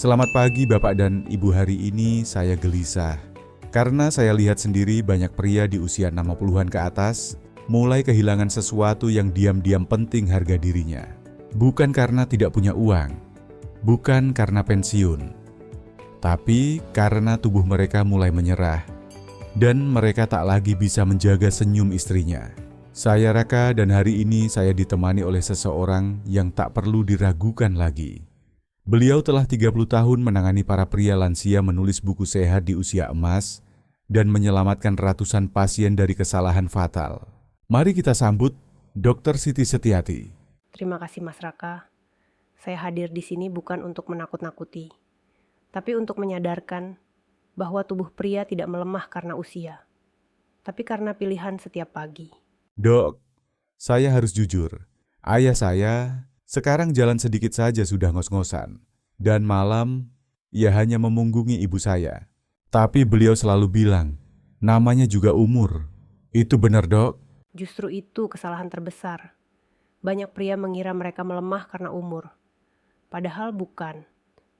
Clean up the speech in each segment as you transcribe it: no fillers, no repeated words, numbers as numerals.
Selamat pagi Bapak dan Ibu, hari ini saya gelisah. Karena saya lihat sendiri banyak pria di usia 60-an ke atas mulai kehilangan sesuatu yang diam-diam penting harga dirinya. Bukan karena tidak punya uang, bukan karena pensiun, tapi karena tubuh mereka mulai menyerah dan mereka tak lagi bisa menjaga senyum istrinya. Saya Raka dan hari ini saya ditemani oleh seseorang yang tak perlu diragukan lagi. Beliau telah 30 tahun menangani para pria lansia menulis buku sehat di usia emas dan menyelamatkan ratusan pasien dari kesalahan fatal. Mari kita sambut Dr. Siti Setiati. Terima kasih Mas Raka. Saya hadir di sini bukan untuk menakut-nakuti, tapi untuk menyadarkan bahwa tubuh pria tidak melemah karena usia, tapi karena pilihan setiap pagi. Dok, saya harus jujur. Ayah saya sekarang jalan sedikit saja sudah ngos-ngosan. Dan malam, ia hanya memunggungi ibu saya. Tapi beliau selalu bilang, namanya juga umur. Itu benar, Dok? Justru itu kesalahan terbesar. Banyak pria mengira mereka melemah karena umur. Padahal bukan.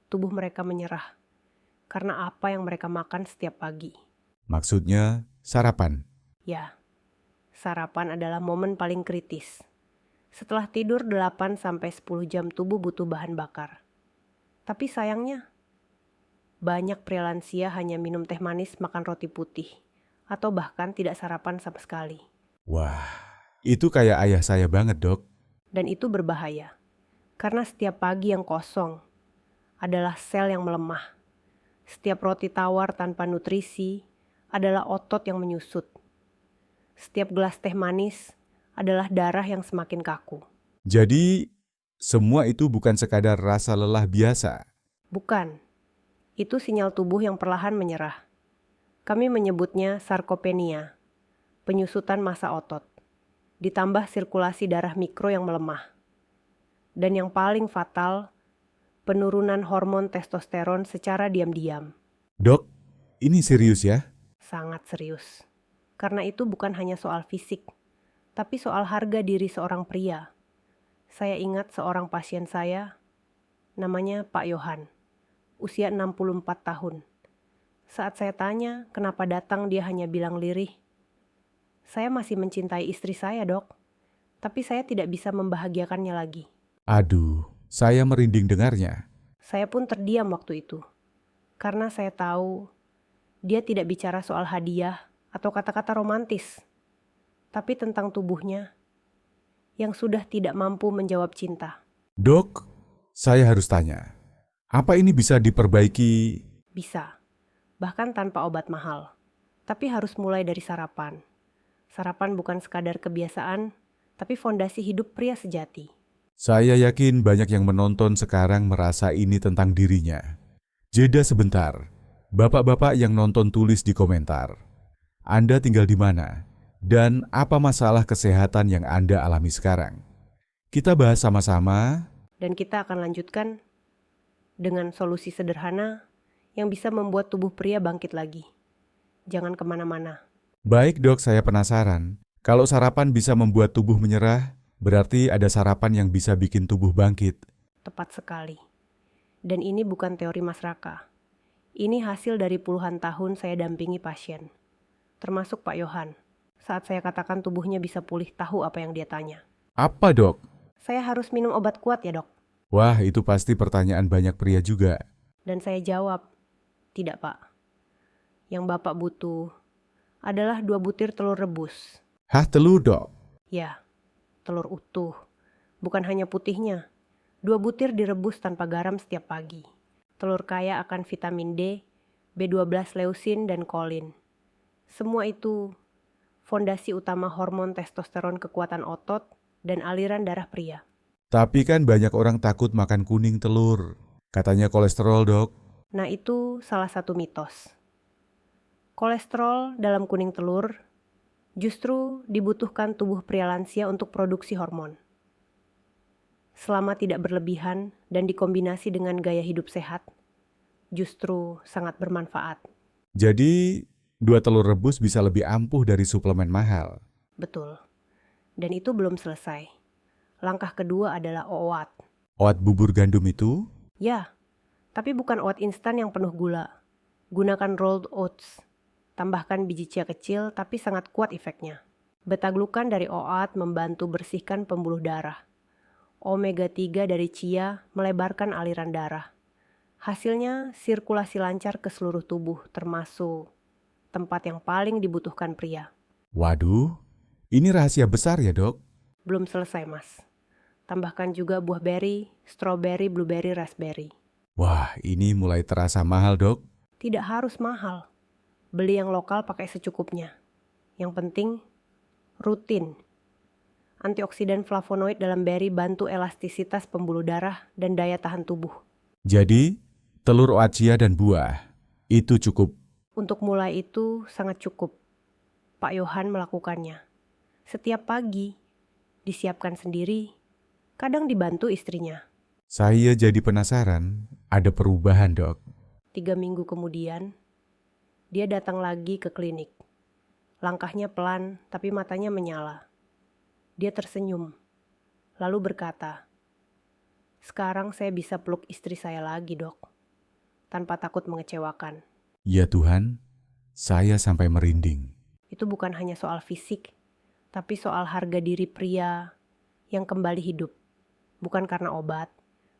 Tubuh mereka menyerah karena apa yang mereka makan setiap pagi. Maksudnya sarapan. Ya, sarapan adalah momen paling kritis. Setelah tidur 8-10 jam tubuh butuh bahan bakar. Tapi sayangnya, banyak pria lansia hanya minum teh manis, makan roti putih, atau bahkan tidak sarapan sama sekali. Wah, itu kayak ayah saya banget, Dok. Dan itu berbahaya, karena setiap pagi yang kosong adalah sel yang melemah. Setiap roti tawar tanpa nutrisi adalah otot yang menyusut. Setiap gelas teh manis adalah darah yang semakin kaku. Jadi, semua itu bukan sekadar rasa lelah biasa. Bukan, itu sinyal tubuh yang perlahan menyerah. Kami menyebutnya sarkopenia, penyusutan massa otot, ditambah sirkulasi darah mikro yang melemah. Dan yang paling fatal, penurunan hormon testosteron secara diam-diam. Dok, ini serius ya? Sangat serius. Karena itu bukan hanya soal fisik, tapi soal harga diri seorang pria. Saya ingat seorang pasien saya, namanya Pak Yohan, usia 64 tahun. Saat saya tanya kenapa datang, dia hanya bilang lirih, "Saya masih mencintai istri saya, Dok, tapi saya tidak bisa membahagiakannya lagi." Aduh, saya merinding dengarnya. Saya pun terdiam waktu itu, karena saya tahu dia tidak bicara soal hadiah atau kata-kata romantis, tapi tentang tubuhnya yang sudah tidak mampu menjawab cinta. Dok, saya harus tanya, apa ini bisa diperbaiki? Bisa, bahkan tanpa obat mahal. Tapi harus mulai dari sarapan. Sarapan bukan sekadar kebiasaan, tapi fondasi hidup pria sejati. Saya yakin banyak yang menonton sekarang merasa ini tentang dirinya. Jeda sebentar. Bapak-bapak yang nonton tulis di komentar. Anda tinggal di mana? Dan apa masalah kesehatan yang Anda alami sekarang? Kita bahas sama-sama. Dan kita akan lanjutkan dengan solusi sederhana yang bisa membuat tubuh pria bangkit lagi. Jangan kemana-mana. Baik dok, saya penasaran. Kalau sarapan bisa membuat tubuh menyerah, berarti ada sarapan yang bisa bikin tubuh bangkit. Tepat sekali. Dan ini bukan teori Mas Raka. Ini hasil dari puluhan tahun saya dampingi pasien. Termasuk Pak Yohan. Saat saya katakan tubuhnya bisa pulih, tahu apa yang dia tanya. Apa dok? Saya harus minum obat kuat ya, Dok? Wah, itu pasti pertanyaan banyak pria juga. Dan saya jawab, tidak Pak. Yang Bapak butuh adalah 2 butir telur rebus. Hah, telur dok? Ya, telur utuh. Bukan hanya putihnya. 2 butir direbus tanpa garam setiap pagi. Telur kaya akan vitamin D, B12 leusin, dan kolin. Semua itu fondasi utama hormon testosteron, kekuatan otot, dan aliran darah pria. Tapi kan banyak orang takut makan kuning telur. Katanya kolesterol dok. Nah, itu salah satu mitos. Kolesterol dalam kuning telur justru dibutuhkan tubuh pria lansia untuk produksi hormon. Selama tidak berlebihan dan dikombinasi dengan gaya hidup sehat, justru sangat bermanfaat. Jadi, 2 telur rebus bisa lebih ampuh dari suplemen mahal. Betul. Dan itu belum selesai. Langkah kedua adalah OAT. Oat bubur gandum itu? Ya, Tapi bukan oat instan yang penuh gula. Gunakan rolled oats. Tambahkan biji chia kecil tapi sangat kuat efeknya. Beta-glukan dari oat membantu bersihkan pembuluh darah. Omega 3 dari chia melebarkan aliran darah. Hasilnya sirkulasi lancar ke seluruh tubuh termasuk tempat yang paling dibutuhkan pria. Waduh, ini rahasia besar ya dok? Belum selesai mas. Tambahkan juga buah beri, strawberry, blueberry, raspberry. Wah, ini mulai terasa mahal dok. Tidak harus mahal. Beli yang lokal pakai secukupnya. Yang penting, rutin. Antioksidan flavonoid dalam beri bantu elastisitas pembuluh darah dan daya tahan tubuh. Jadi, telur oat chia dan buah, itu cukup. Untuk mulai itu sangat cukup. Pak Yohan melakukannya. Setiap pagi, disiapkan sendiri, kadang dibantu istrinya. Saya jadi penasaran, ada perubahan dok. 3 minggu kemudian, dia datang lagi ke klinik. Langkahnya pelan, tapi matanya menyala. Dia tersenyum, lalu berkata, "Sekarang saya bisa peluk istri saya lagi, dok, tanpa takut mengecewakan." Ya Tuhan, saya sampai merinding. Itu bukan hanya soal fisik, tapi soal harga diri pria yang kembali hidup. Bukan karena obat,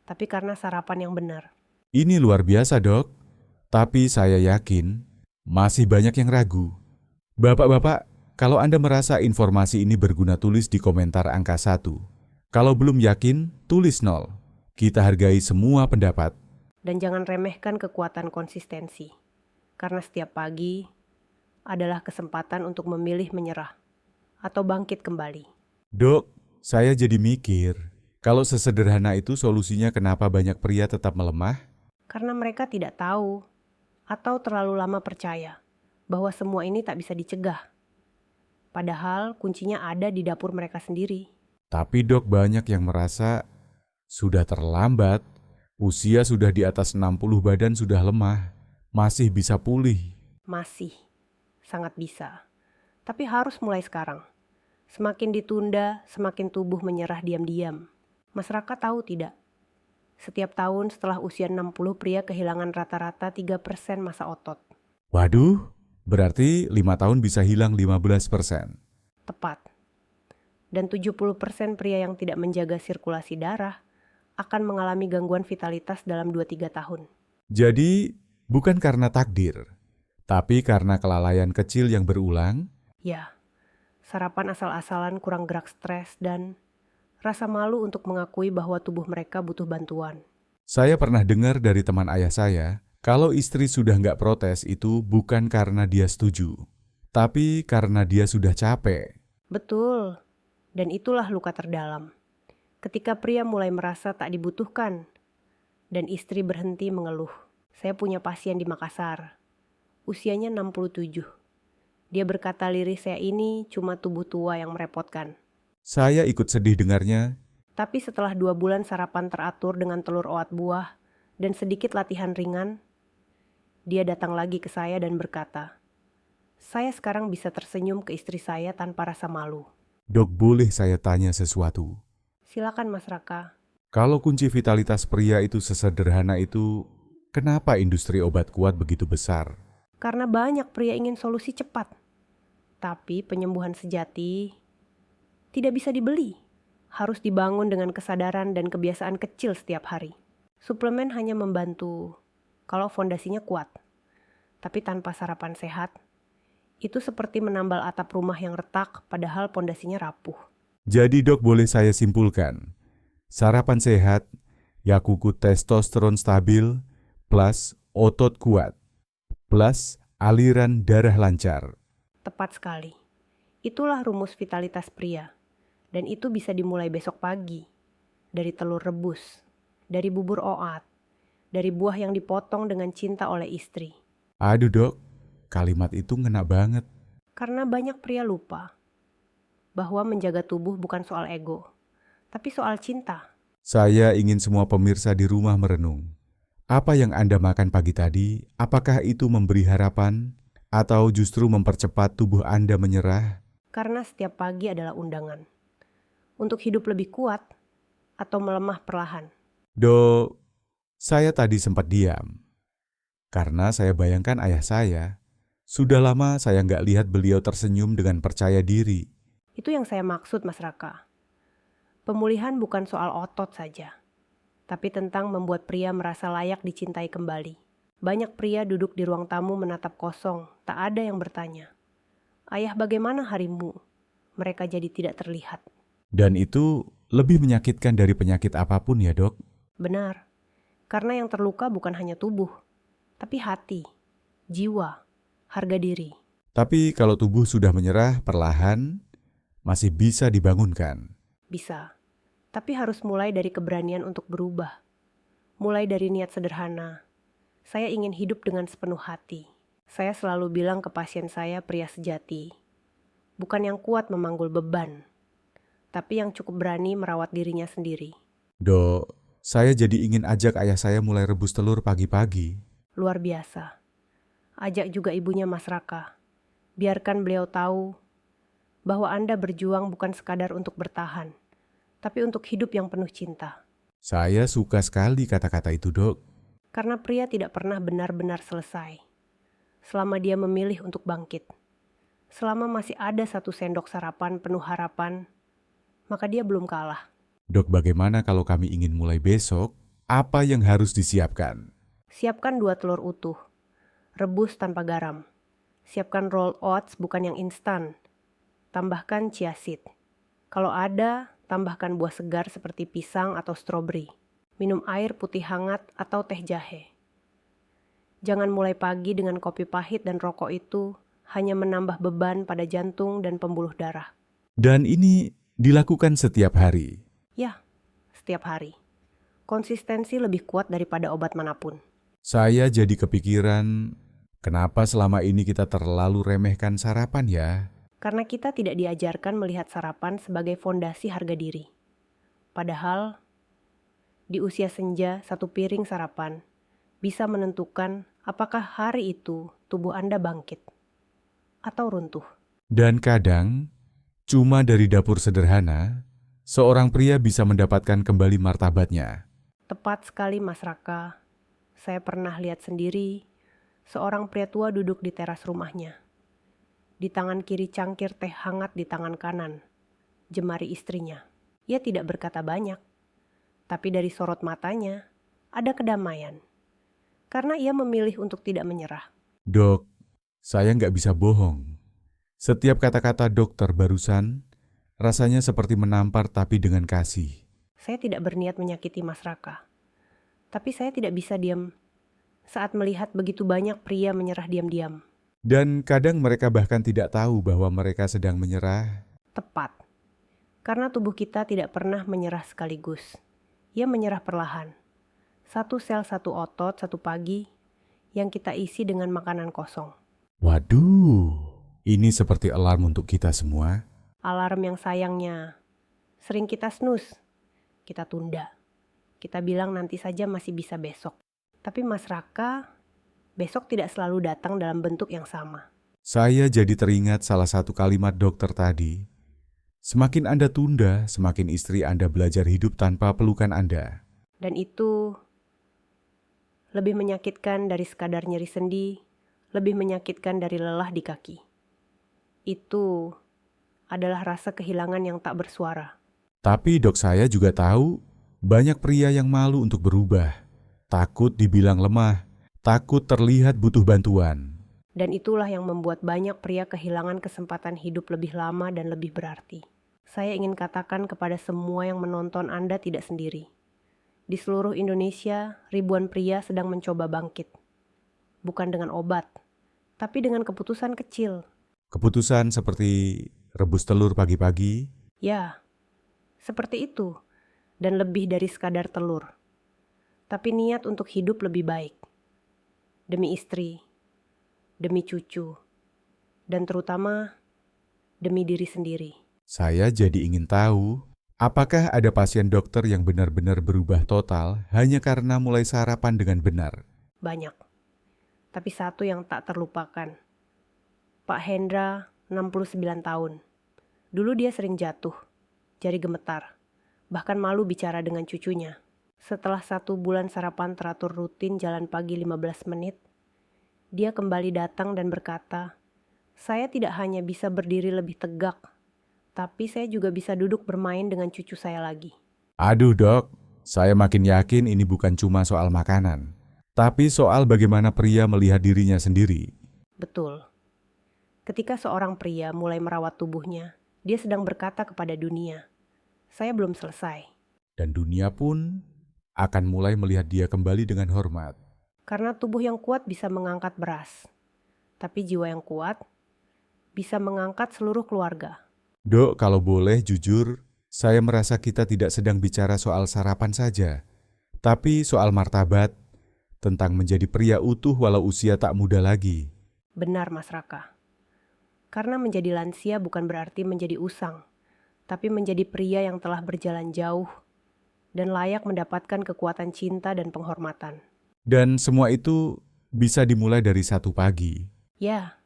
tapi karena sarapan yang benar. Ini luar biasa dok, tapi saya yakin masih banyak yang ragu. Bapak-bapak, kalau Anda merasa informasi ini berguna tulis di komentar angka 1. Kalau belum yakin, tulis 0. Kita hargai semua pendapat. Dan jangan remehkan kekuatan konsistensi. Karena setiap pagi adalah kesempatan untuk memilih menyerah atau bangkit kembali. Dok, saya jadi mikir, kalau sesederhana itu solusinya kenapa banyak pria tetap melemah? Karena mereka tidak tahu atau terlalu lama percaya bahwa semua ini tak bisa dicegah. Padahal kuncinya ada di dapur mereka sendiri. Tapi dok, banyak yang merasa sudah terlambat, usia sudah di atas 60, badan sudah lemah, masih bisa pulih. Masih, sangat bisa. Tapi harus mulai sekarang. Semakin ditunda, semakin tubuh menyerah diam-diam. Masyarakat tahu tidak? Setiap tahun setelah usia 60 pria kehilangan rata-rata 3% massa otot. Waduh, berarti 5 tahun bisa hilang 15%. Tepat. Dan 70% pria yang tidak menjaga sirkulasi darah akan mengalami gangguan vitalitas dalam 2-3 tahun. Jadi, bukan karena takdir, tapi karena kelalaian kecil yang berulang. Ya, sarapan asal-asalan, kurang gerak, stres, dan rasa malu untuk mengakui bahwa tubuh mereka butuh bantuan. Saya pernah dengar dari teman ayah saya, kalau istri sudah nggak protes itu bukan karena dia setuju, tapi karena dia sudah capek. Betul, dan itulah luka terdalam. Ketika pria mulai merasa tak dibutuhkan, dan istri berhenti mengeluh. Saya punya pasien di Makassar, usianya 67. Dia berkata liris, "Saya ini cuma tubuh tua yang merepotkan." Saya ikut sedih dengarnya. Tapi setelah 2 bulan sarapan teratur dengan telur oat buah dan sedikit latihan ringan, dia datang lagi ke saya dan berkata, "Saya sekarang bisa tersenyum ke istri saya tanpa rasa malu." Dok, boleh saya tanya sesuatu? Silakan Mas Raka. Kalau kunci vitalitas pria itu sesederhana itu, kenapa industri obat kuat begitu besar? Karena banyak pria ingin solusi cepat. Tapi penyembuhan sejati tidak bisa dibeli. Harus dibangun dengan kesadaran dan kebiasaan kecil setiap hari. Suplemen hanya membantu kalau fondasinya kuat. Tapi tanpa sarapan sehat, itu seperti menambal atap rumah yang retak padahal fondasinya rapuh. Jadi dok, boleh saya simpulkan, sarapan sehat, Yakuku testosteron stabil, plus otot kuat, plus aliran darah lancar. Tepat sekali. Itulah rumus vitalitas pria. Dan itu bisa dimulai besok pagi. Dari telur rebus, dari bubur oat, dari buah yang dipotong dengan cinta oleh istri. Aduh dok, kalimat itu ngena banget. Karena banyak pria lupa bahwa menjaga tubuh bukan soal ego, tapi soal cinta. Saya ingin semua pemirsa di rumah merenung. Apa yang Anda makan pagi tadi, apakah itu memberi harapan atau justru mempercepat tubuh Anda menyerah? Karena setiap pagi adalah undangan untuk hidup lebih kuat atau melemah perlahan. Dok, Saya tadi sempat diam, karena saya bayangkan ayah saya. Sudah lama saya nggak lihat beliau tersenyum dengan percaya diri. Itu yang saya maksud, Mas Raka. Pemulihan bukan soal otot saja, tapi tentang membuat pria merasa layak dicintai kembali. Banyak pria duduk di ruang tamu menatap kosong, tak ada yang bertanya, "Ayah, bagaimana harimu?" Mereka jadi tidak terlihat. Dan itu lebih menyakitkan dari penyakit apapun ya, Dok. Benar, karena yang terluka bukan hanya tubuh, tapi hati, jiwa, harga diri. Tapi kalau tubuh sudah menyerah perlahan, masih bisa dibangunkan. Bisa, tapi harus mulai dari keberanian untuk berubah. Mulai dari niat sederhana. Saya ingin hidup dengan sepenuh hati. Saya selalu bilang ke pasien saya pria sejati. Bukan yang kuat memanggul beban, tapi yang cukup berani merawat dirinya sendiri. Dok, saya jadi ingin ajak ayah saya mulai rebus telur pagi-pagi. Luar biasa. Ajak juga ibunya Mas Raka. Biarkan beliau tahu bahwa Anda berjuang bukan sekadar untuk bertahan, tapi untuk hidup yang penuh cinta. Saya suka sekali kata-kata itu, Dok. Karena pria tidak pernah benar-benar selesai. Selama dia memilih untuk bangkit. Selama masih ada satu sendok sarapan penuh harapan, maka dia belum kalah. Dok, bagaimana kalau kami ingin mulai besok? Apa yang harus disiapkan? Siapkan 2 telur utuh. Rebus tanpa garam. Siapkan roll oats bukan yang instan. Tambahkan chia seed. Kalau ada, tambahkan buah segar seperti pisang atau stroberi. Minum air putih hangat atau teh jahe. Jangan mulai pagi dengan kopi pahit dan rokok itu hanya menambah beban pada jantung dan pembuluh darah. Dan ini dilakukan setiap hari. Ya, setiap hari. Konsistensi lebih kuat daripada obat manapun. Saya jadi kepikiran, kenapa selama ini kita terlalu remehkan sarapan ya? Karena kita tidak diajarkan melihat sarapan sebagai fondasi harga diri. Padahal, di usia senja, 1 piring sarapan bisa menentukan apakah hari itu tubuh Anda bangkit atau runtuh. Dan kadang, cuma dari dapur sederhana, seorang pria bisa mendapatkan kembali martabatnya. Tepat sekali, Mas Raka. Saya pernah lihat sendiri seorang pria tua duduk di teras rumahnya. Di tangan kiri cangkir teh hangat di tangan kanan, jemari istrinya. Ia tidak berkata banyak, tapi dari sorot matanya ada kedamaian. Karena ia memilih untuk tidak menyerah. Dok, saya nggak bisa bohong. Setiap kata-kata dokter barusan, rasanya seperti menampar tapi dengan kasih. Saya tidak berniat menyakiti Mas Raka. Tapi saya tidak bisa diam saat melihat begitu banyak pria menyerah diam-diam. Dan kadang mereka bahkan tidak tahu bahwa mereka sedang menyerah. Tepat. Karena tubuh kita tidak pernah menyerah sekaligus. Ia menyerah perlahan. 1 sel 1 otot 1 pagi yang kita isi dengan makanan kosong. Waduh, ini seperti alarm untuk kita semua. Alarm yang sayangnya sering kita snooze. Kita tunda. Kita bilang nanti saja masih bisa besok. Tapi Mas Raka, besok tidak selalu datang dalam bentuk yang sama. Saya jadi teringat salah satu kalimat dokter tadi. Semakin Anda tunda, semakin istri Anda belajar hidup tanpa pelukan Anda. Dan itu lebih menyakitkan dari sekadar nyeri sendi, lebih menyakitkan dari lelah di kaki. Itu adalah rasa kehilangan yang tak bersuara. Tapi dok, saya juga tahu banyak pria yang malu untuk berubah. Takut dibilang lemah, takut terlihat butuh bantuan. Dan itulah yang membuat banyak pria kehilangan kesempatan hidup lebih lama dan lebih berarti. Saya ingin katakan kepada semua yang menonton, Anda tidak sendiri. Di seluruh Indonesia, ribuan pria sedang mencoba bangkit. Bukan dengan obat, tapi dengan keputusan kecil. Keputusan seperti rebus telur pagi-pagi. Ya, seperti itu. Dan lebih dari sekadar telur. Tapi niat untuk hidup lebih baik. Demi istri, demi cucu, dan terutama demi diri sendiri. Saya jadi ingin tahu, apakah ada pasien dokter yang benar-benar berubah total hanya karena mulai sarapan dengan benar? Banyak. Tapi satu yang tak terlupakan. Pak Hendra, 69 tahun. Dulu dia sering jatuh, jari gemetar, bahkan malu bicara dengan cucunya. Setelah 1 bulan sarapan teratur rutin jalan pagi 15 menit, dia kembali datang dan berkata, "Saya tidak hanya bisa berdiri lebih tegak, tapi saya juga bisa duduk bermain dengan cucu saya lagi." Aduh dok, saya makin yakin ini bukan cuma soal makanan, tapi soal bagaimana pria melihat dirinya sendiri. Betul. Ketika seorang pria mulai merawat tubuhnya, dia sedang berkata kepada dunia, "Saya belum selesai." Dan dunia pun akan mulai melihat dia kembali dengan hormat. Karena tubuh yang kuat bisa mengangkat beras, tapi jiwa yang kuat bisa mengangkat seluruh keluarga. Dok, kalau boleh jujur, saya merasa kita tidak sedang bicara soal sarapan saja, tapi soal martabat, tentang menjadi pria utuh walau usia tak muda lagi. Benar, Mas Raka. Karena menjadi lansia bukan berarti menjadi usang, tapi menjadi pria yang telah berjalan jauh dan layak mendapatkan kekuatan cinta dan penghormatan. Dan semua itu bisa dimulai dari satu pagi. Ya,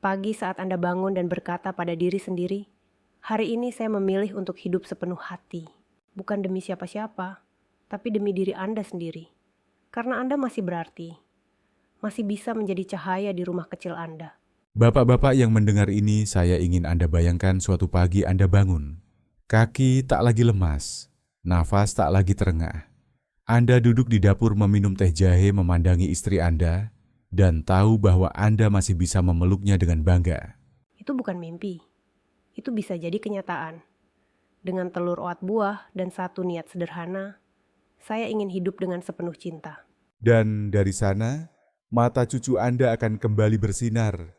pagi saat Anda bangun dan berkata pada diri sendiri, "Hari ini saya memilih untuk hidup sepenuh hati, bukan demi siapa-siapa, tapi demi diri Anda sendiri. Karena Anda masih berarti, masih bisa menjadi cahaya di rumah kecil Anda." Bapak-bapak yang mendengar ini, saya ingin Anda bayangkan suatu pagi Anda bangun. Kaki tak lagi lemas, nafas tak lagi terengah. Anda duduk di dapur meminum teh jahe memandangi istri Anda, dan tahu bahwa Anda masih bisa memeluknya dengan bangga. Itu bukan mimpi, itu bisa jadi kenyataan. Dengan telur oat buah dan satu niat sederhana, saya ingin hidup dengan sepenuh cinta. Dan dari sana, mata cucu Anda akan kembali bersinar.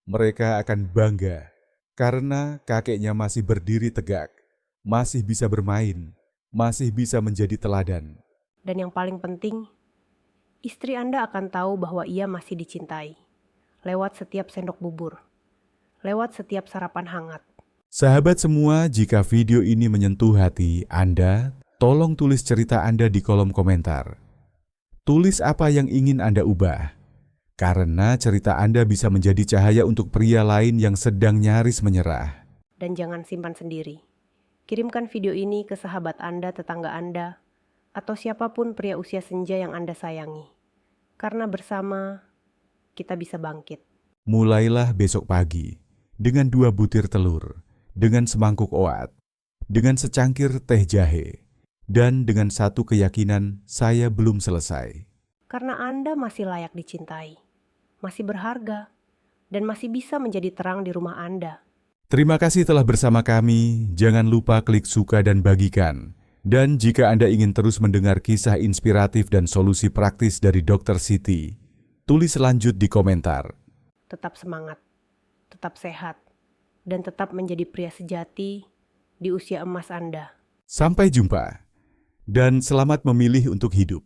Mereka akan bangga karena kakeknya masih berdiri tegak, masih bisa bermain, masih bisa menjadi teladan. Dan yang paling penting, istri Anda akan tahu bahwa ia masih dicintai. Lewat setiap sendok bubur, lewat setiap sarapan hangat. Sahabat semua, jika video ini menyentuh hati Anda, tolong tulis cerita Anda di kolom komentar. Tulis apa yang ingin Anda ubah, karena cerita Anda bisa menjadi cahaya untuk pria lain yang sedang nyaris menyerah. Dan jangan simpan sendiri. Kirimkan video ini ke sahabat Anda, tetangga Anda, atau siapapun pria usia senja yang Anda sayangi. Karena bersama, kita bisa bangkit. Mulailah besok pagi dengan 2 butir telur, dengan semangkuk oat, dengan secangkir teh jahe, dan dengan satu keyakinan saya belum selesai. Karena Anda masih layak dicintai, masih berharga, dan masih bisa menjadi terang di rumah Anda. Terima kasih telah bersama kami. Jangan lupa klik suka dan bagikan. Dan jika Anda ingin terus mendengar kisah inspiratif dan solusi praktis dari Dr. Siti, tulis lanjut di komentar. Tetap semangat, tetap sehat, dan tetap menjadi pria sejati di usia emas Anda. Sampai jumpa, dan selamat memilih untuk hidup.